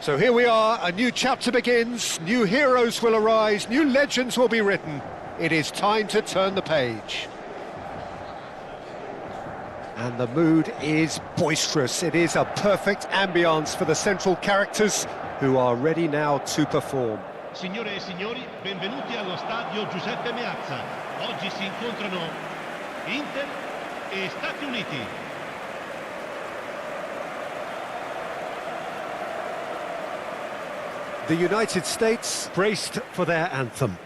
So here we are, a new chapter begins, new heroes will arise, new legends will be written. It is time to turn the page. And the mood is boisterous. It is a perfect ambience for the central characters who are ready now to perform. Signore e signori, benvenuti allo stadio Giuseppe Meazza. Oggi si incontrano Inter e Stati Uniti. The United States braced for their anthem.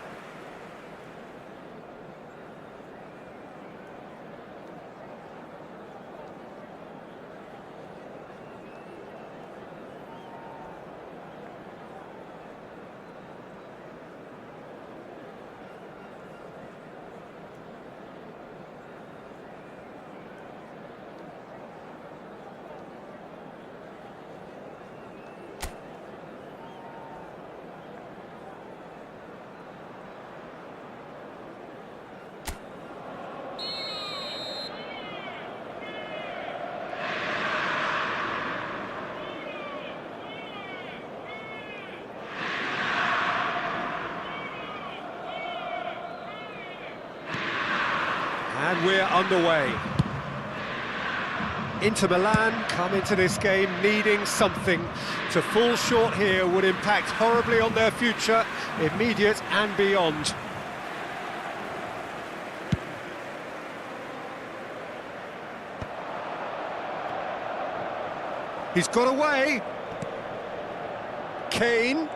And we're underway. Inter Milan come into this game needing something. To fall short here would impact horribly on their future, immediate and beyond. He's got away. Kane.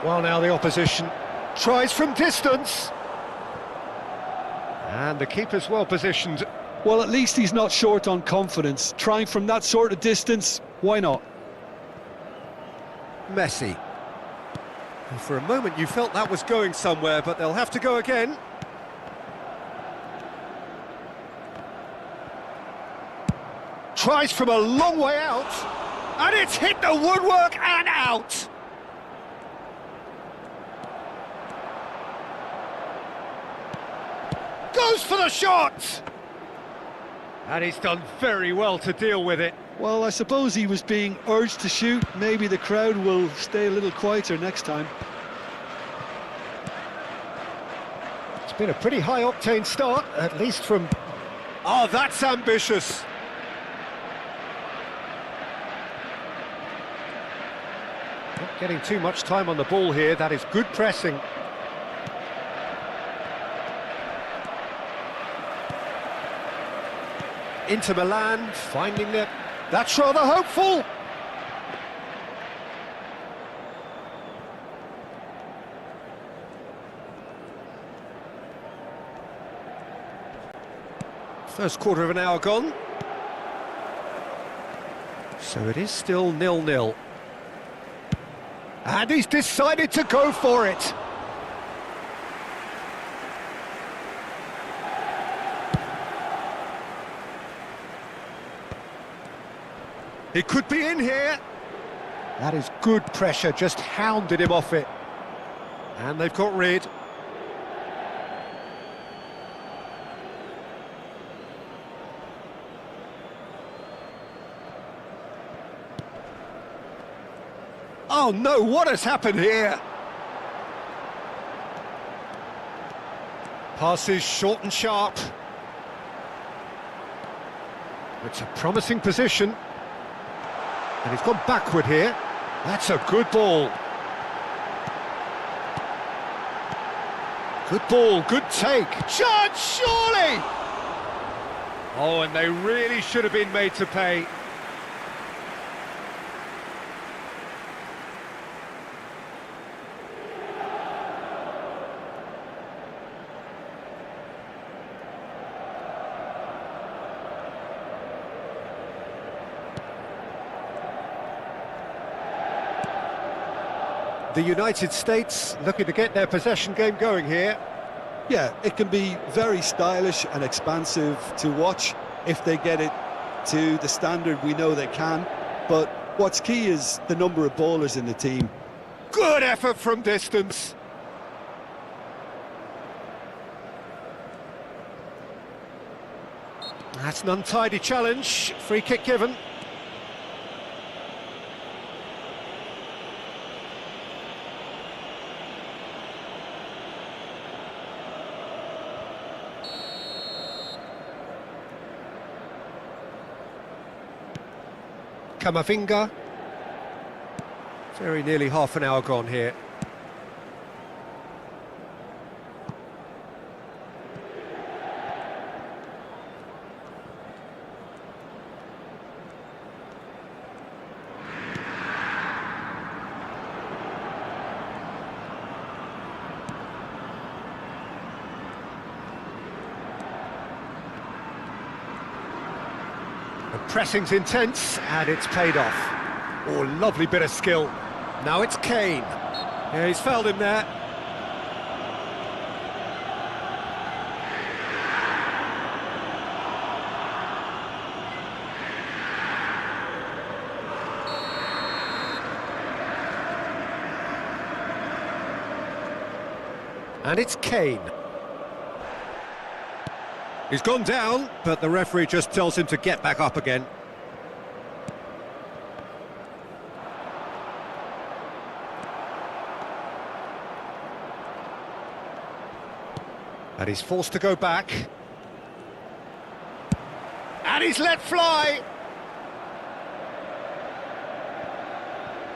Well, now the opposition tries from distance. And the keeper's well positioned. Well, at least he's not short on confidence. Trying from that sort of distance, why not? Messi. And for a moment you felt that was going somewhere, but they'll have to go again. Tries from a long way out. And it's hit the woodwork and out. Goes for the shot! And he's done very well to deal with it. Well, I suppose he was being urged to shoot. Maybe the crowd will stay a little quieter next time. It's been a pretty high-octane start, at least from... Oh, that's ambitious! Not getting too much time on the ball here, that is good pressing. Inter Milan finding it. That's rather hopeful. First quarter of an hour gone. So it is still 0-0. And he's decided to go for it. He could be in here. That is good pressure, just hounded him off it. And they've got rid. Oh no, what has happened here? Passes short and sharp. It's a promising position. And he's gone backward here. That's a good ball. Good ball, good take. Chance, surely! Oh, and they really should have been made to pay. The United States looking to get their possession game going here. Yeah, it can be very stylish and expansive to watch if they get it to the standard we know they can. But what's key is the number of bowlers in the team. Good effort from distance. That's an untidy challenge. Free kick given. Kamavinga. Very nearly half an hour gone here. The pressing's intense, and it's paid off. Oh, lovely bit of skill. Now it's Kane. Yeah, he's fouled him there. And it's Kane. He's gone down, but the referee just tells him to get back up again. And he's forced to go back. And he's let fly!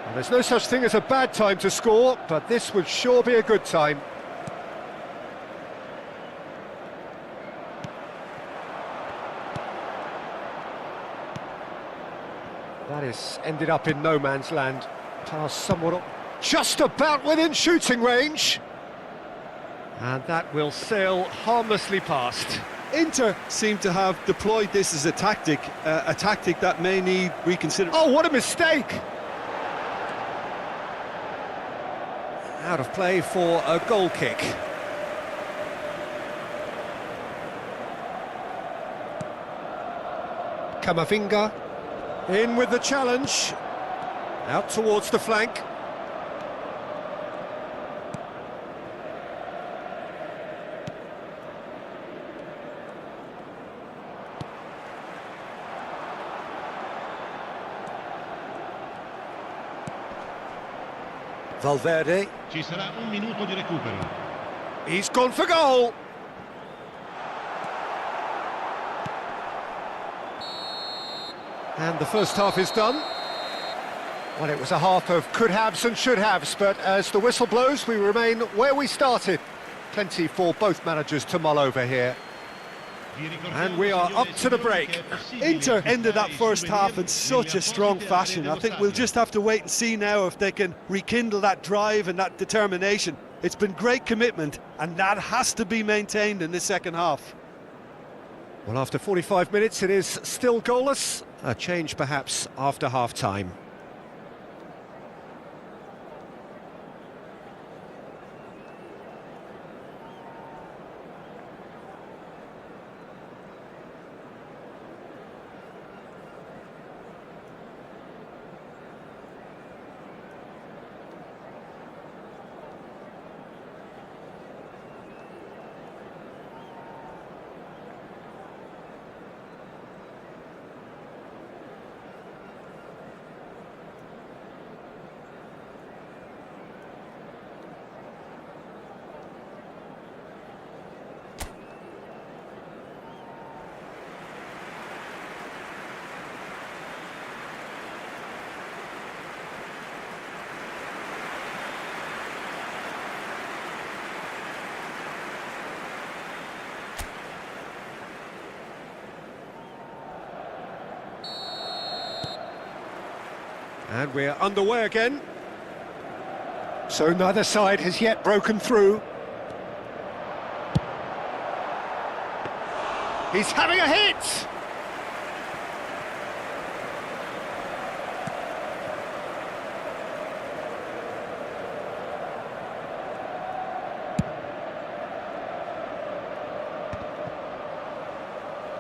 Well, there's no such thing as a bad time to score, but this would sure be a good time. That is ended up in no man's land. Pass somewhat just about within shooting range. And that will sail harmlessly past. Inter seem to have deployed this as a tactic that may need reconsideration. Oh, what a mistake! Out of play for a goal kick. Kamavinga. In with the challenge. Out towards the flank. Valverde. Ci sarà un minuto di recupero. He's gone for goal. And the first half is done. Well, it was a half of could-haves and should-haves, but as the whistle blows, we remain where we started. Plenty for both managers to mull over here. And we are up to the break. Inter ended that first half in such a strong fashion. I think we'll just have to wait and see now if they can rekindle that drive and that determination. It's been great commitment, and that has to be maintained in the second half. Well, after 45 minutes, it is still goalless. A change perhaps after half-time. And we're underway again. So neither side has yet broken through. He's having a hit!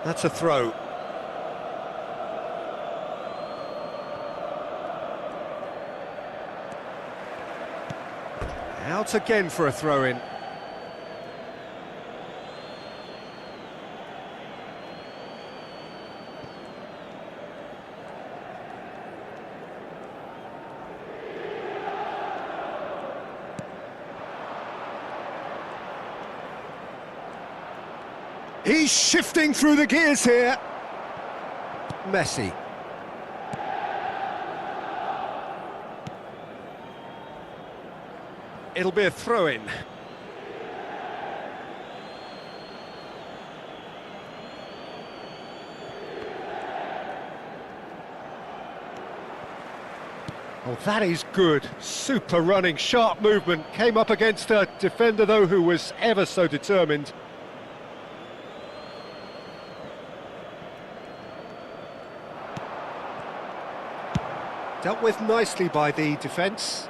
That's a throw. Out again for a throw-in. He's shifting through the gears here. Messi. It'll be a throw-in. Oh, that is good. Super running, sharp movement. Came up against a defender, though, who was ever so determined. Dealt with nicely by the defence.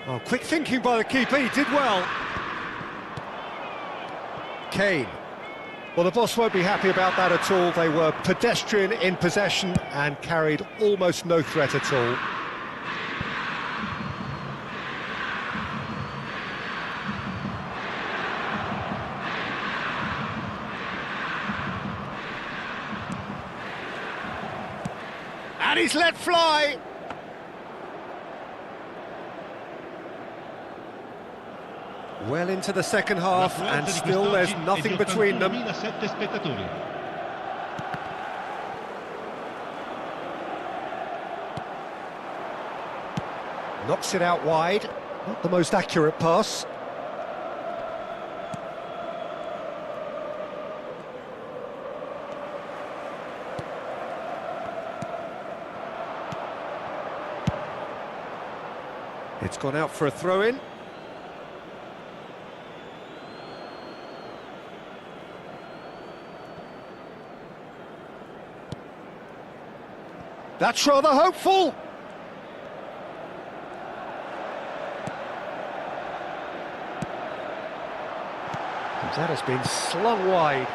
Oh, quick thinking by the keeper, he did well. Kane. Well, the boss won't be happy about that at all. They were pedestrian in possession and carried almost no threat at all. And he's let fly. Well into the second half, and still there's nothing between them. Knocks it out wide. Not the most accurate pass. It's gone out for a throw-in. That's rather hopeful. That has been slung wide.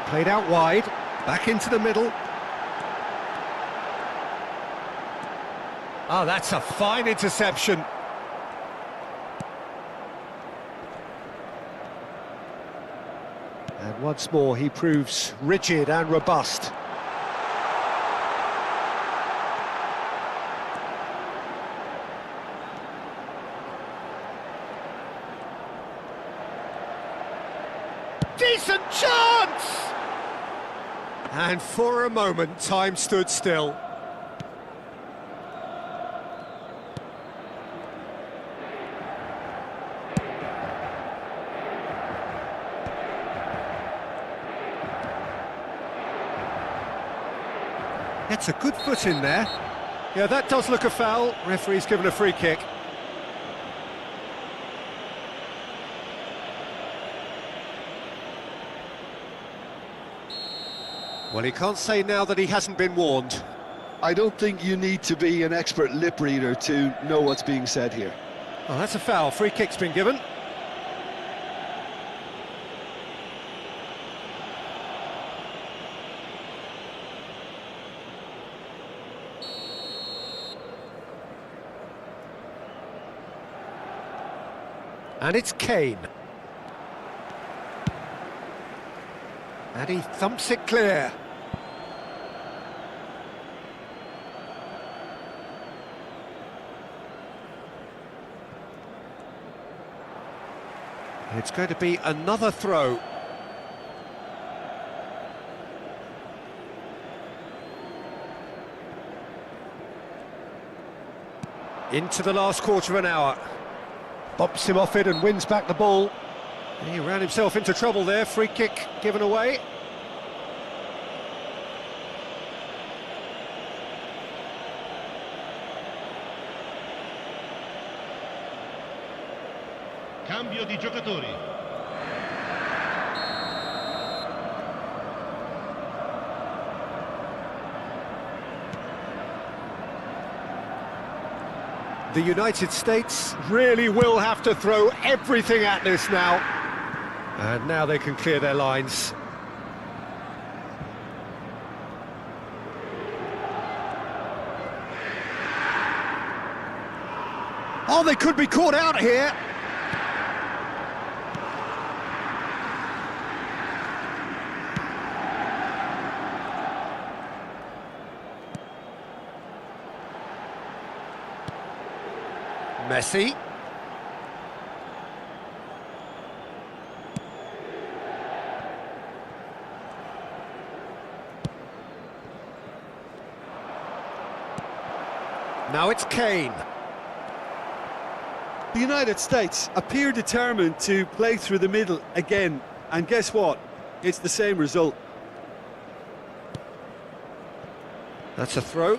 Played out wide, back into the middle. Oh, that's a fine interception. And once more he proves rigid and robust. Decent chance! And for a moment, time stood still. Gets a good foot in there. Yeah, that does look a foul. Referee's given a free kick. Well, he can't say now that he hasn't been warned. I don't think you need to be an expert lip reader to know what's being said here. Oh, that's a foul. Free kick's been given. And it's Kane. And he thumps it clear. It's going to be another throw. Into the last quarter of an hour. Bumps him off it and wins back the ball. He ran himself into trouble there. Free kick given away. Cambio di giocatori. The United States really will have to throw everything at this now. And now they can clear their lines. Oh, they could be caught out here. Messi. Now it's Kane. The United States appear determined to play through the middle again, and guess what? It's the same result. That's a throw.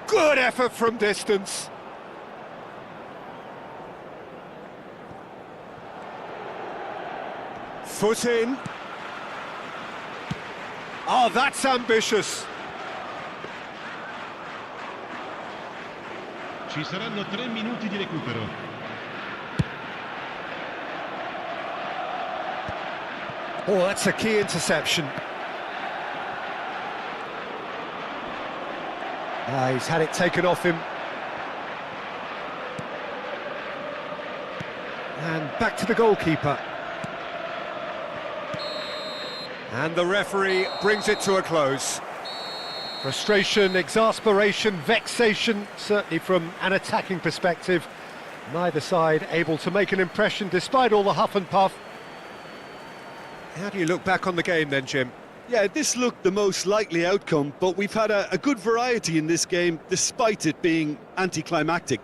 Good effort from distance. Foot in. Oh, that's ambitious. Ci saranno 3 minuti di recupero. Oh, that's a key interception. He's had it taken off him. And back to the goalkeeper. And the referee brings it to a close. Frustration, exasperation, vexation, certainly from an attacking perspective. Neither side able to make an impression despite all the huff and puff. How do you look back on the game then, Jim? Yeah, this looked the most likely outcome, but we've had a good variety in this game, despite it being anticlimactic.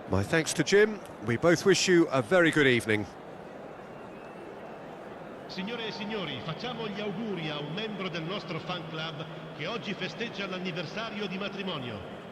My thanks to Jim. We both wish you a very good evening. Signore e signori, facciamo gli auguri a un membro del nostro fan club che oggi festeggia l'anniversario di matrimonio.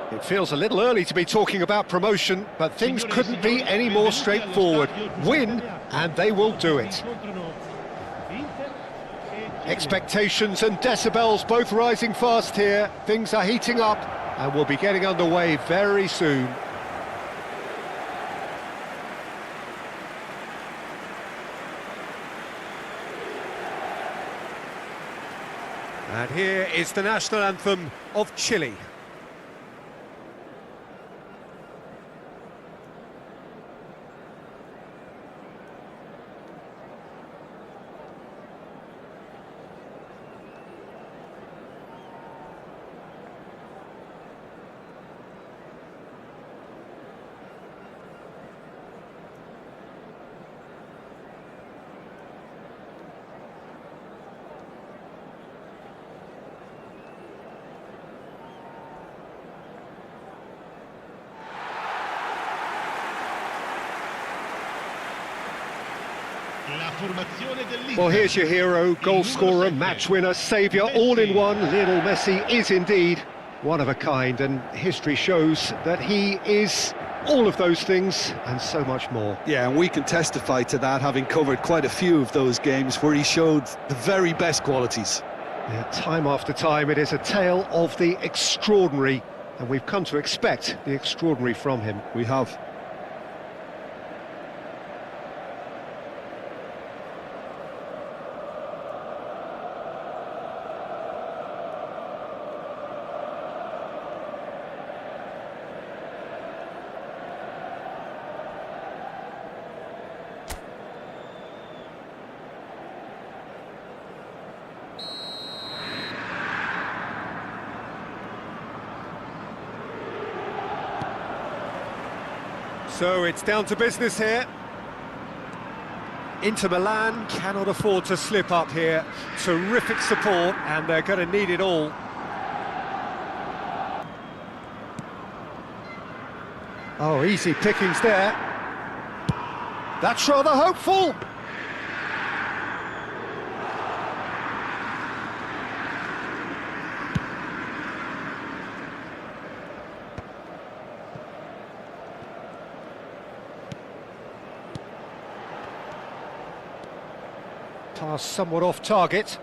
It feels a little early to be talking about promotion, but things couldn't be any more straightforward. Win, and they will do it. Expectations and decibels both rising fast here. Things are heating up, and we'll be getting underway very soon. And here is the national anthem of Chile. Well, here's your hero, goal scorer, match winner, saviour, all in one. Lionel Messi is indeed one of a kind, and history shows that he is all of those things and so much more. Yeah, and we can testify to that, having covered quite a few of those games where he showed the very best qualities. Yeah, time after time, it is a tale of the extraordinary, and we've come to expect the extraordinary from him. We have. So it's down to business here. Inter Milan cannot afford to slip up here. Terrific support, and they're going to need it all. Oh, easy pickings there. That's rather hopeful. Pass somewhat off target.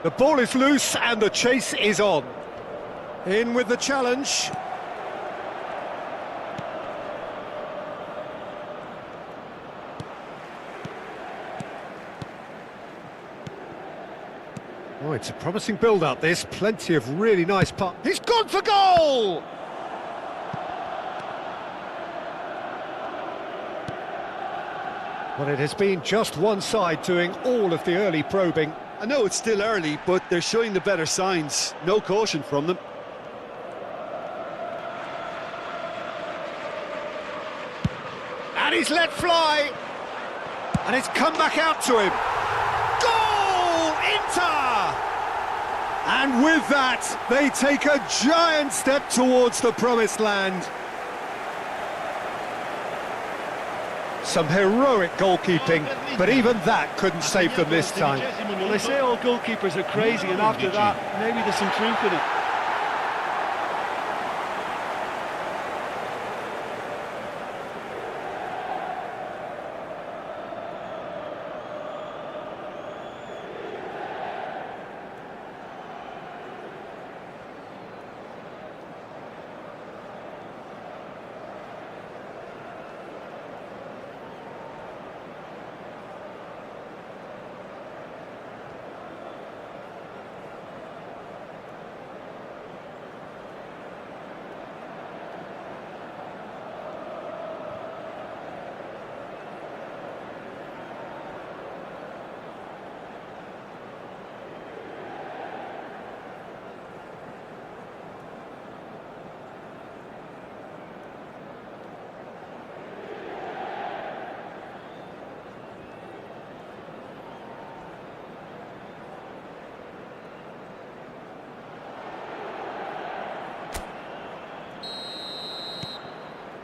The ball is loose and the chase is on. In with the challenge. Oh, it's a promising build-up, this. Plenty of really nice pass. He's gone for goal! Well, it has been just one side doing all of the early probing. I know it's still early, but they're showing the better signs. No caution from them. And he's let fly! And it's come back out to him. Goal! Inter! And with that, they take a giant step towards the promised land. Some heroic goalkeeping, but even that couldn't save them this time. Well, they say all goalkeepers are crazy, and after that, maybe there's some truth in it.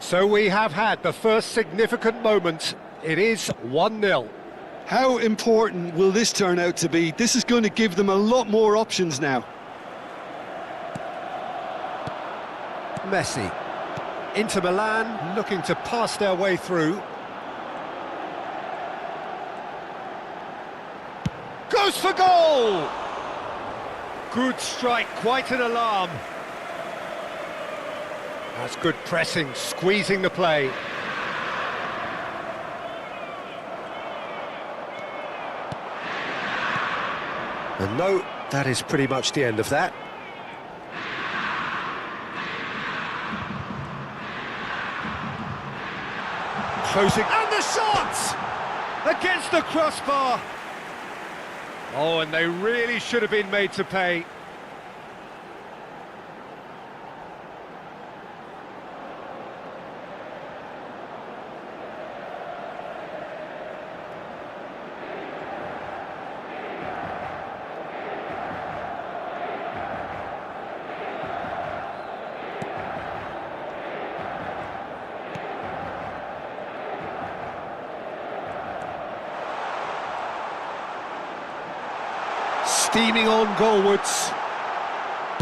So we have had the first significant moment. It is 1-0. How important will this turn out to be? This is going to give them a lot more options now. Messi. Inter Milan looking to pass their way through. Goes for goal! Good strike, quite an alarm. That's good pressing, squeezing the play. And no, that is pretty much the end of that. Closing, and the shot! Against the crossbar! Oh, and they really should have been made to pay. Steaming on goalwards.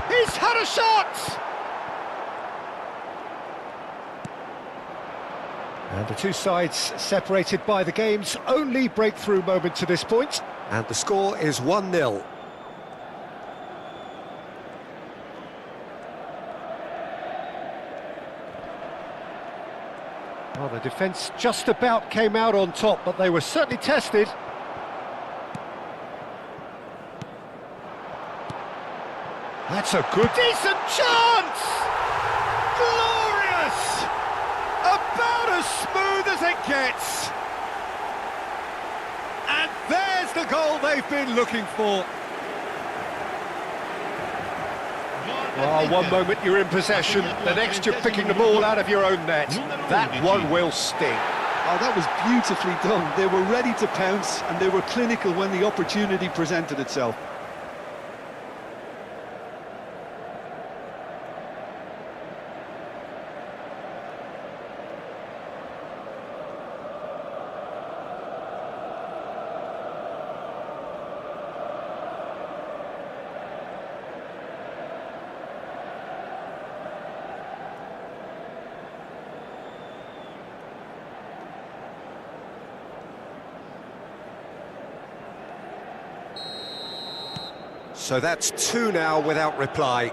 He's had a shot! And the two sides separated by the game's only breakthrough moment to this point. And the score is 1-0. Well, the defence just about came out on top, but they were certainly tested. That's a good, decent chance! Glorious! About as smooth as it gets. And there's the goal they've been looking for. Oh, one moment you're in possession, the next you're picking the ball out of your own net. That one will sting. Oh, that was beautifully done. They were ready to pounce and they were clinical when the opportunity presented itself. So that's two now without reply.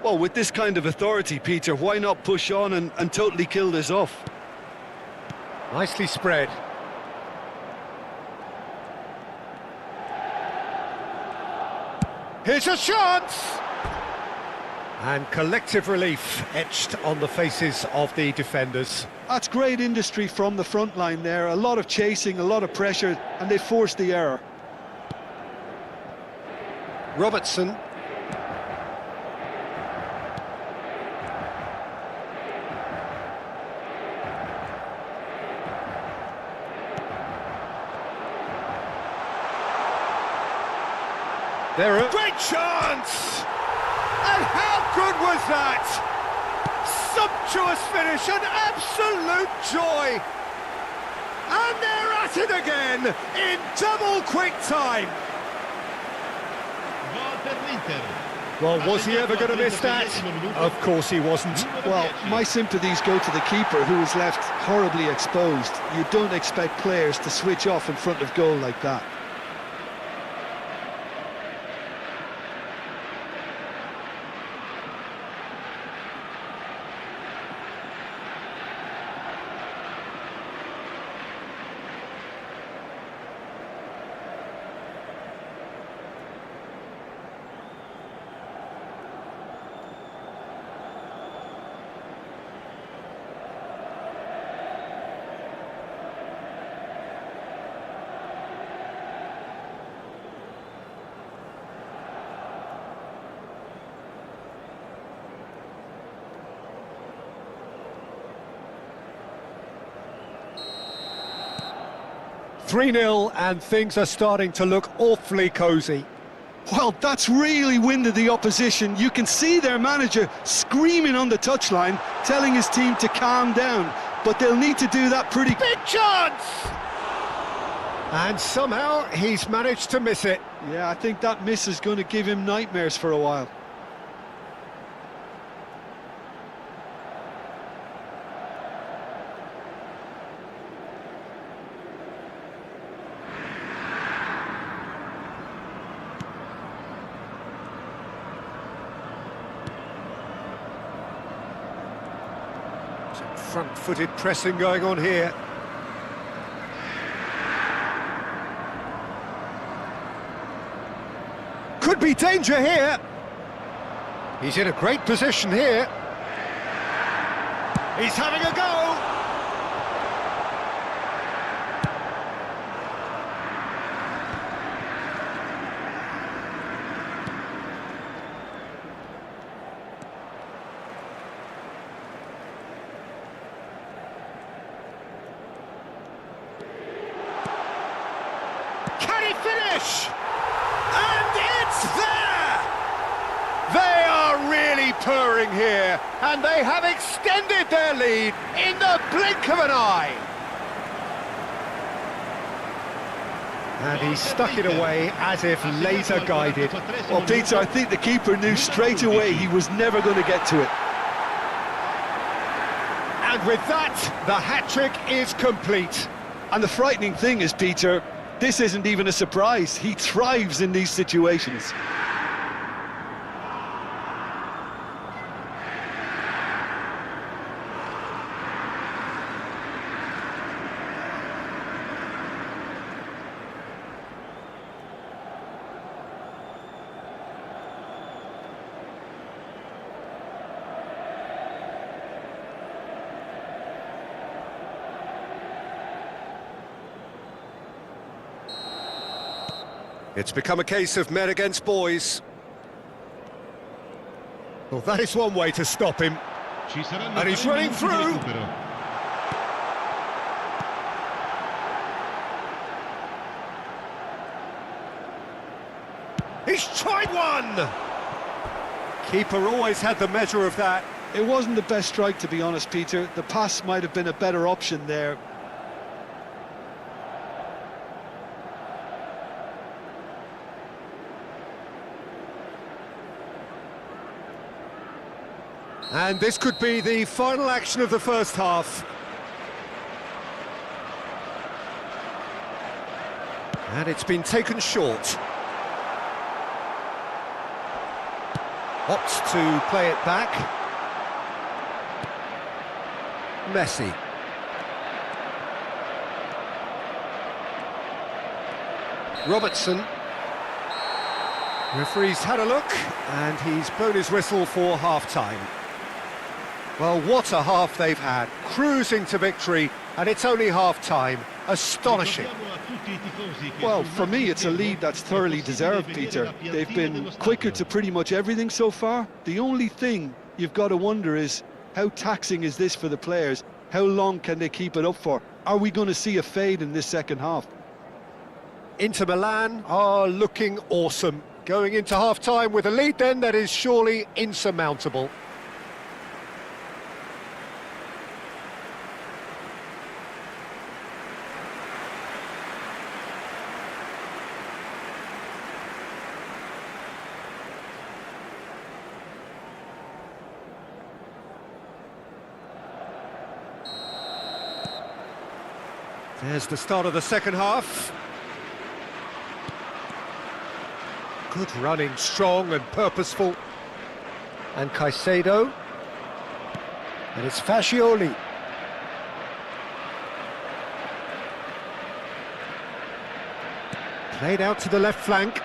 Well, with this kind of authority, Peter, why not push on and totally kill this off? Nicely spread. Here's a chance! And collective relief etched on the faces of the defenders. That's great industry from the front line there. A lot of chasing, a lot of pressure, and they forced the error. Robertson. There a great chance! And how good was that? Sumptuous finish, an absolute joy! And they're at it again in double quick time. Well, was he ever going to miss that? Of course he wasn't. Well, my sympathies go to the keeper, who was left horribly exposed. You don't expect players to switch off in front of goal like that. Three 0 and things are starting to look awfully cosy. Well, that's really winded the opposition. You can see their manager screaming on the touchline, telling his team to calm down. But they'll need to do that pretty... Big chance! And somehow he's managed to miss it. Yeah, I think that miss is going to give him nightmares for a while. Front-footed pressing going on here. Could be danger here. He's in a great position here. He's having a go. Can he finish? And it's there! They are really purring here, and they have extended their lead in the blink of an eye. And he stuck it away as if laser guided. Well, Peter, I think the keeper knew straight away he was never going to get to it. And with that, the hat-trick is complete. And the frightening thing is, Peter, this isn't even a surprise. He thrives in these situations. It's become a case of men against boys. Well, that is one way to stop him. And he's running through. He's tried one! Keeper always had the measure of that. It wasn't the best strike, to be honest, Peter. The pass might have been a better option there. And this could be the final action of the first half. And it's been taken short. Opts to play it back. Messi. Robertson. Referee's had a look, and he's blown his whistle for half-time. Well, what a half they've had, cruising to victory, and it's only half-time. Astonishing. Well, for me, it's a lead that's thoroughly deserved, Peter. They've been quicker to pretty much everything so far. The only thing you've got to wonder is, how taxing is this for the players? How long can they keep it up for? Are we going to see a fade in this second half? Inter Milan are looking awesome. Going into half-time with a lead then that is surely insurmountable. There's the start of the second half. Good running, strong and purposeful. And Caicedo. And it's Fascioli. Played out to the left flank.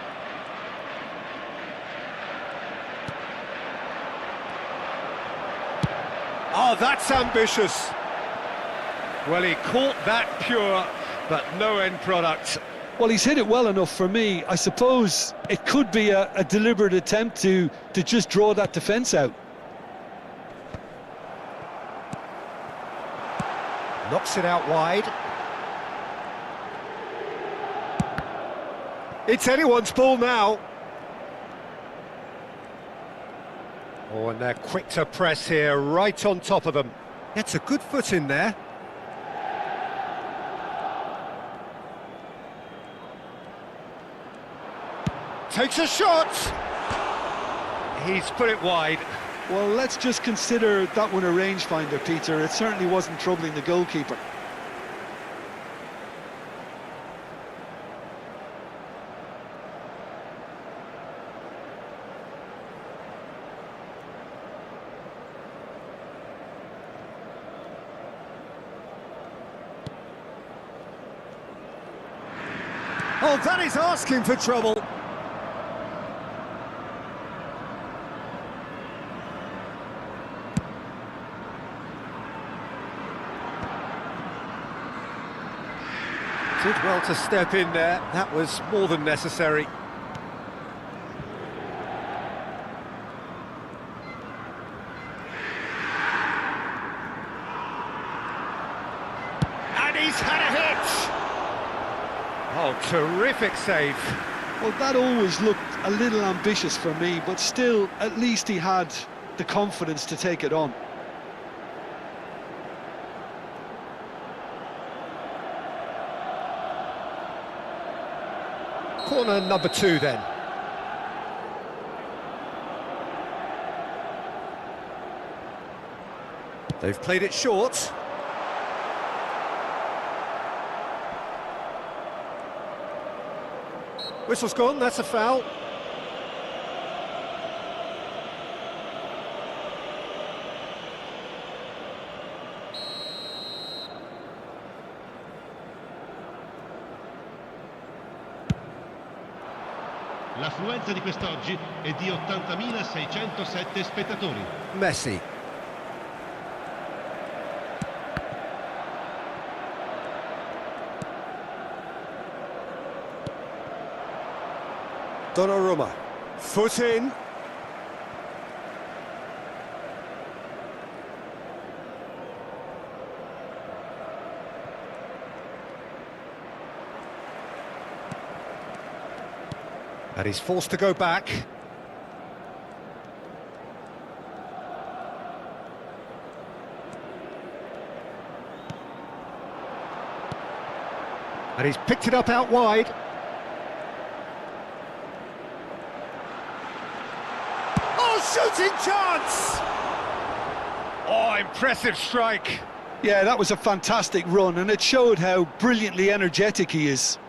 Oh, that's ambitious. Well, he caught that pure, but no end product. Well, he's hit it well enough for me. I suppose it could be a deliberate attempt to just draw that defence out. Knocks it out wide. It's anyone's ball now. Oh, and they're quick to press here, right on top of them. Gets a good foot in there. Takes a shot! He's put it wide. Well, let's just consider that one a rangefinder, Peter. It certainly wasn't troubling the goalkeeper. Oh, that is asking for trouble. Did well to step in there. That was more than necessary. And he's had a hit! Oh, terrific save. Well, that always looked a little ambitious for me, but still, at least he had the confidence to take it on. Corner number 2 then. They've played it short. Whistle's gone, that's a foul. L'affluenza di quest'oggi è di 80.607 spettatori. Messi. Donnarumma. Foot in. And he's forced to go back. And he's picked it up out wide. Oh, shooting chance! Oh, impressive strike. Yeah, that was a fantastic run, and it showed how brilliantly energetic he is.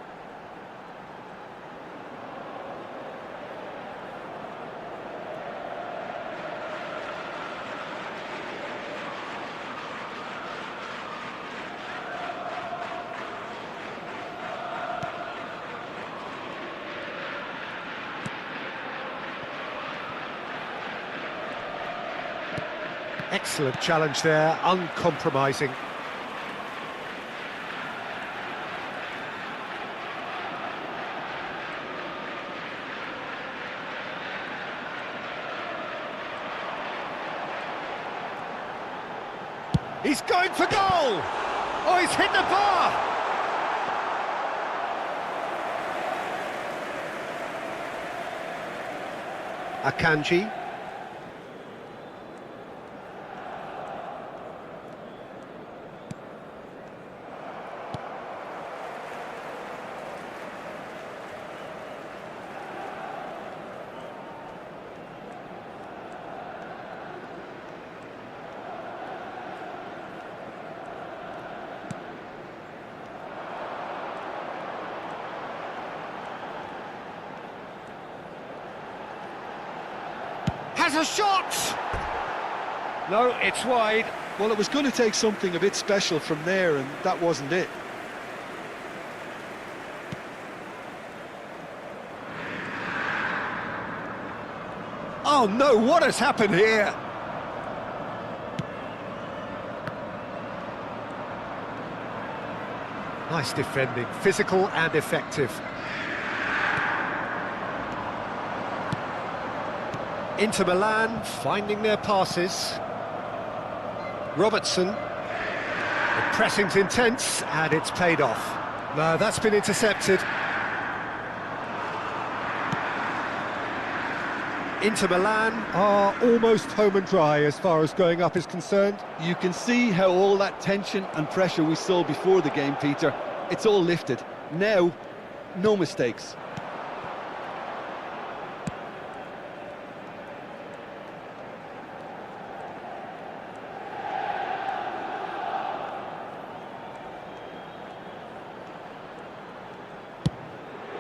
Excellent challenge there, uncompromising. He's going for goal! Oh, he's hit the bar! Akanji. Has a shot! No, it's wide. Well, it was going to take something a bit special from there, and that wasn't it. Oh no, what has happened here? Nice defending, physical and effective. Inter Milan finding their passes. Robertson. The pressing's intense and it's paid off. No, that's been intercepted. Inter Milan are almost home and dry as far as going up is concerned. You can see how all that tension and pressure we saw before the game, Peter, it's all lifted. Now, no mistakes.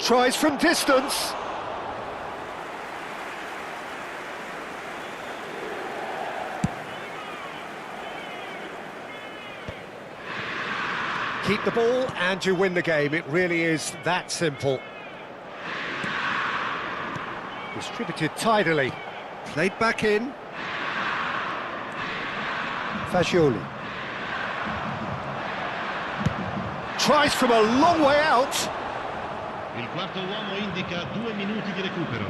Tries from distance. Keep the ball and you win the game. It really is that simple. Distributed tidily. Played back in. Fagioli. Tries from a long way out. Il quarto uomo indica 2 minuti di recupero.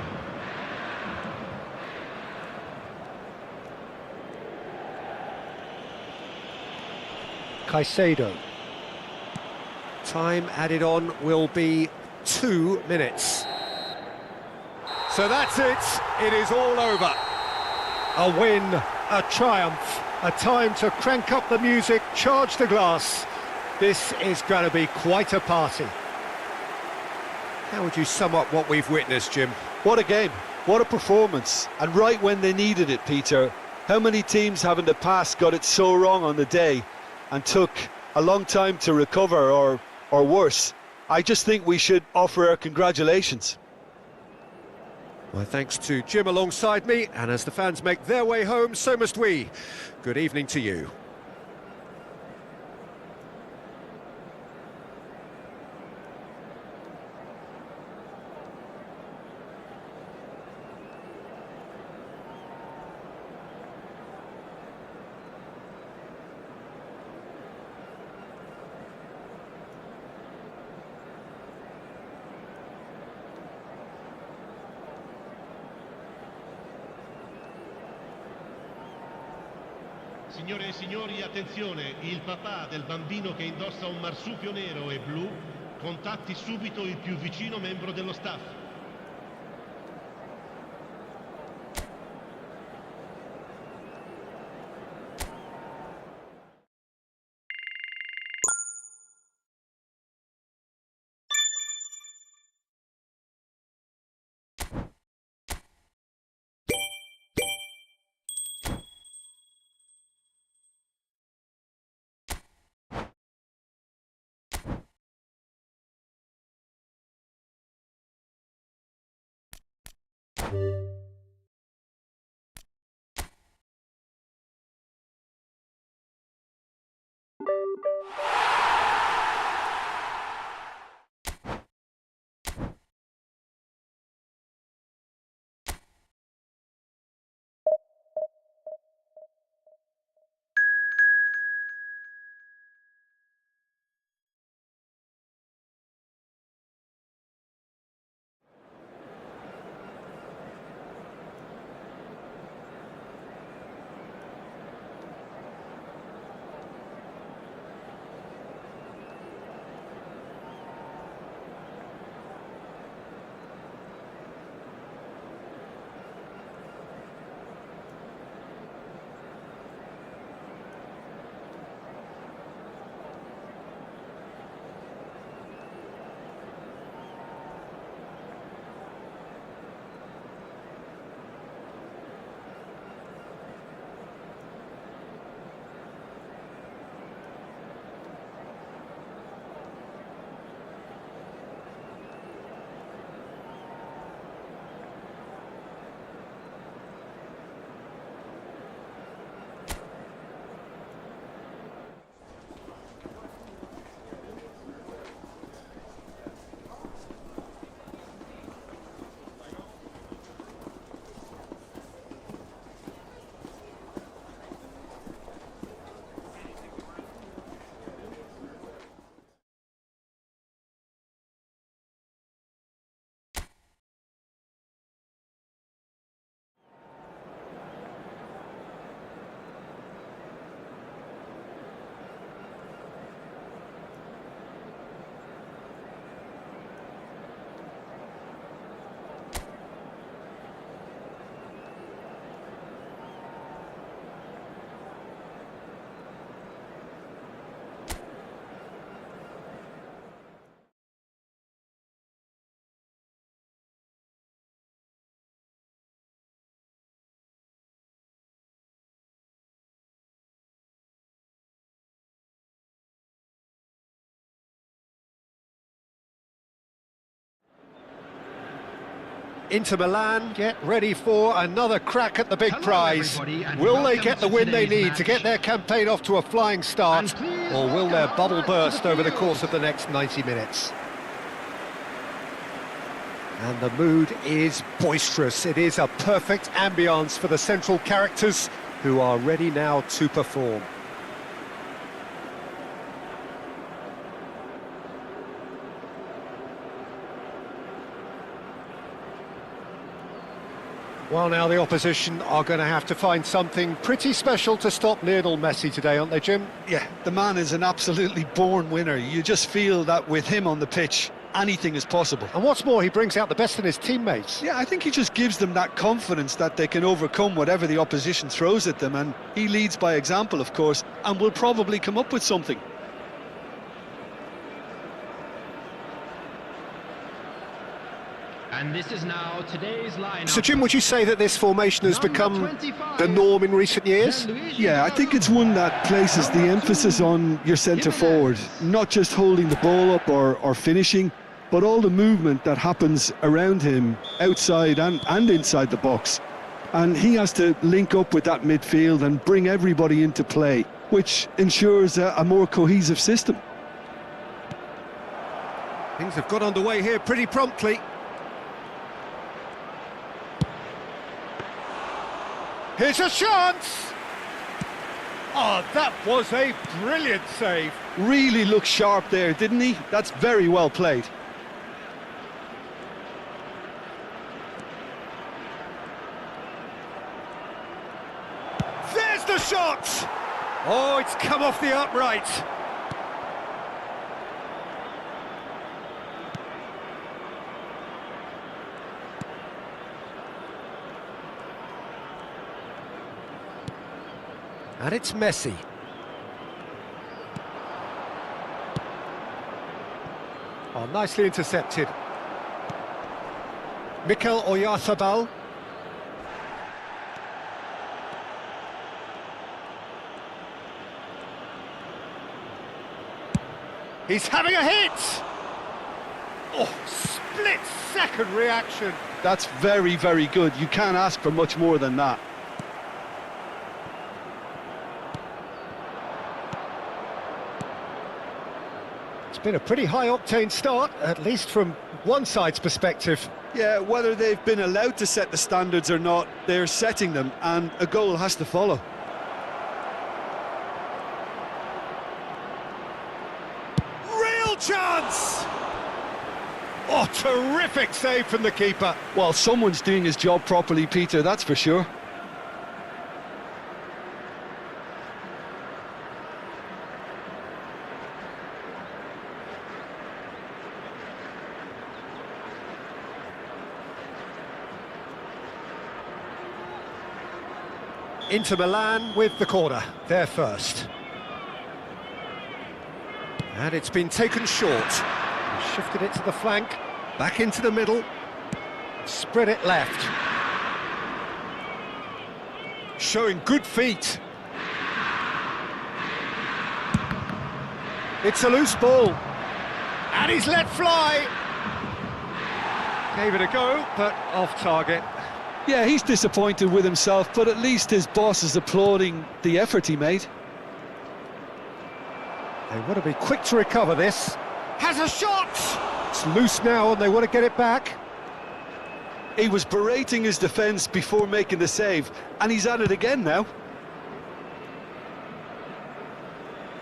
Caicedo. Time added on will be 2 minutes. So that's it. It is all over. A win, a triumph, a time to crank up the music, charge the glass. This is going to be quite a party. How would you sum up what we've witnessed, Jim? What a game, what a performance, and right when they needed it, Peter. How many teams have in the past got it so wrong on the day and took a long time to recover, or worse? I just think we should offer our congratulations. My thanks to Jim alongside me, and as the fans make their way home, so must we. Good evening to you. Signore e signori, attenzione, il papà del bambino che indossa un marsupio nero e blu contatti subito il più vicino membro dello staff. Inter Milan get ready for another crack at the big prize. Will they get the win they need to get their campaign off to a flying start, or will their bubble burst over the course of the next 90 minutes? And the mood is boisterous. It is a perfect ambience for the central characters, who are ready now to perform. Well, now the opposition are going to have to find something pretty special to stop Lionel Messi today, aren't they, Jim? Yeah, the man is an absolutely born winner. You just feel that with him on the pitch, anything is possible. And what's more, he brings out the best in his teammates. Yeah, I think he just gives them that confidence that they can overcome whatever the opposition throws at them, and he leads by example, of course, and will probably come up with something. And this is now today's lineup. So, Jim, would you say that this formation has become the norm in recent years? Yeah, I think it's one that places the emphasis on your centre-forward, not just holding the ball up or finishing, but all the movement that happens around him, outside and inside the box. And he has to link up with that midfield and bring everybody into play, which ensures a more cohesive system. Things have got underway here pretty promptly. Here's a chance! Oh, that was a brilliant save. Really looked sharp there, didn't he? That's very well played. There's the shot! Oh, it's come off the upright. And it's Messi. Oh, nicely intercepted. Mikel Oyarzabal. He's having a hit! Oh, split-second reaction. That's very, very good. You can't ask for much more than that. It's been a pretty high-octane start, at least from one side's perspective. Yeah, whether they've been allowed to set the standards or not, they're setting them, and a goal has to follow. Real chance! Oh, terrific save from the keeper. Well, someone's doing his job properly, Peter, that's for sure. Inter Milan with the corner, they're first. And it's been taken short. He shifted it to the flank, back into the middle, spread it left. Showing good feet. It's a loose ball. And he's let fly. Gave it a go, but off target. Yeah, he's disappointed with himself, but at least his boss is applauding the effort he made. They want to be quick to recover this. Has a shot! It's loose now and they want to get it back. He was berating his defence before making the save, and he's at it again now.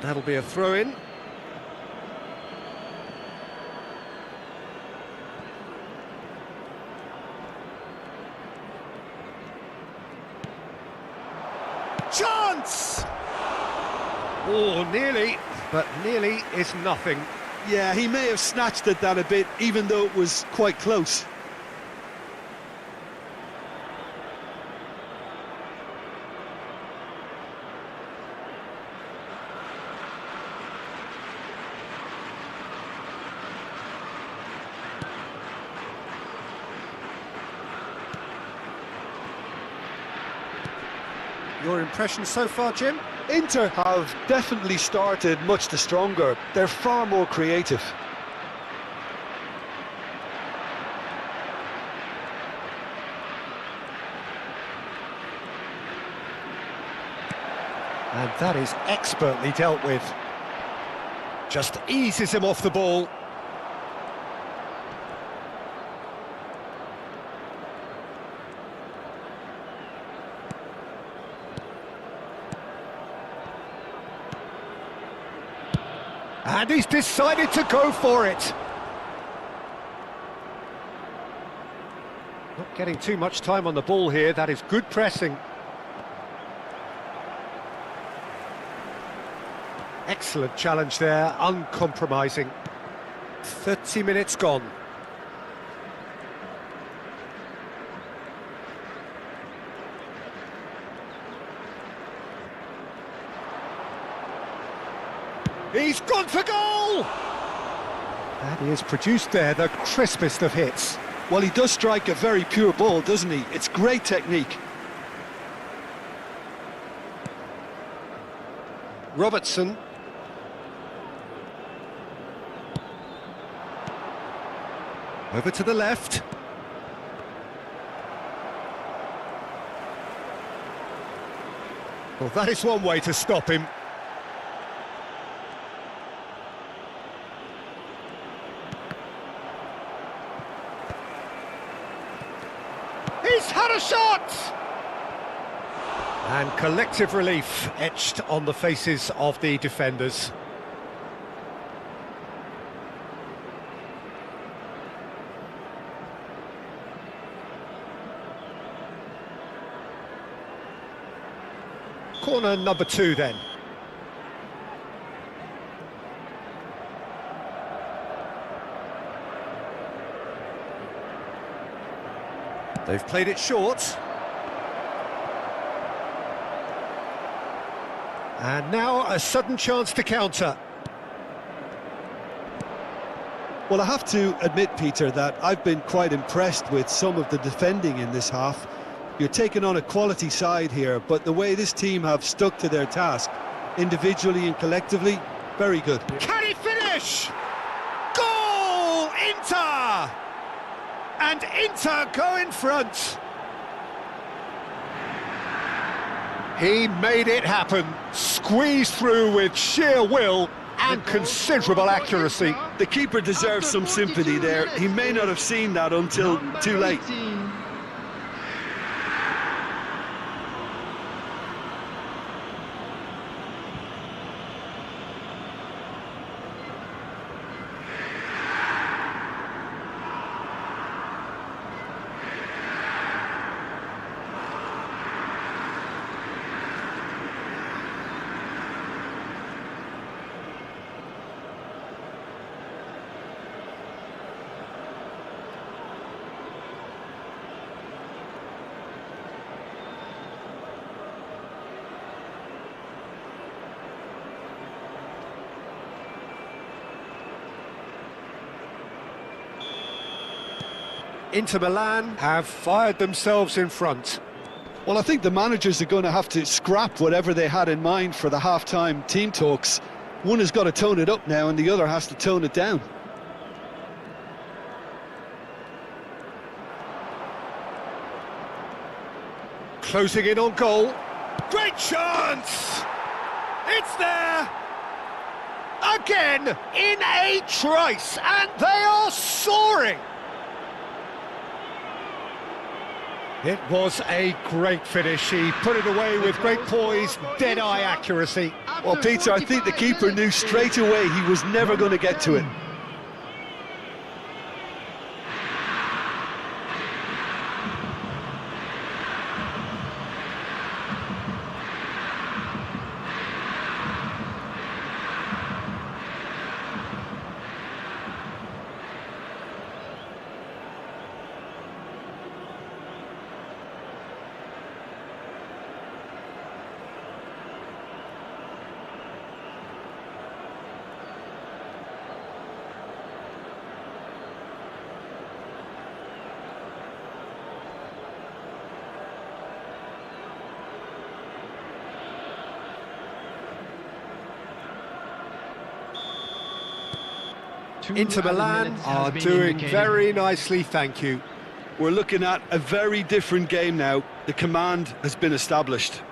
That'll be a throw-in. Chance! Oh, nearly, but nearly is nothing. Yeah, he may have snatched at that a bit, even though it was quite close. Your impression so far, Jim? Inter have definitely started much the stronger. They're far more creative. And that is expertly dealt with. Just eases him off the ball. And he's decided to go for it. Not getting too much time on the ball here. That is good pressing. Excellent challenge there, uncompromising. 30 minutes gone. He's gone for goal! And he has produced there the crispest of hits. Well, he does strike a very pure ball, doesn't he? It's great technique. Robertson. Over to the left. Well, that is one way to stop him. He's had a shot! And collective relief etched on the faces of the defenders. Corner number 2 then. They've played it short. And now a sudden chance to counter. Well, I have to admit, Peter, that I've been quite impressed with some of the defending in this half. You're taking on a quality side here, but the way this team have stuck to their task, individually and collectively, very good. Can he finish? Goal! Inter! And Inter go in front. He made it happen, squeezed through with sheer will and considerable accuracy. The keeper deserves some sympathy there. He may not have seen that until too late. Inter Milan have fired themselves in front. Well, I think the managers are going to have to scrap whatever they had in mind for the half-time team talks. One has got to tone it up now and the other has to tone it down. Closing in on goal. Great chance! It's there! Again, in a trice, and they are soaring! It was a great finish. He put it away with great poise, dead-eye accuracy. Well, Peter, I think the keeper knew straight away he was never going to get to it. Inter Milan are doing very nicely, thank you. We're looking at a very different game now. The command has been established.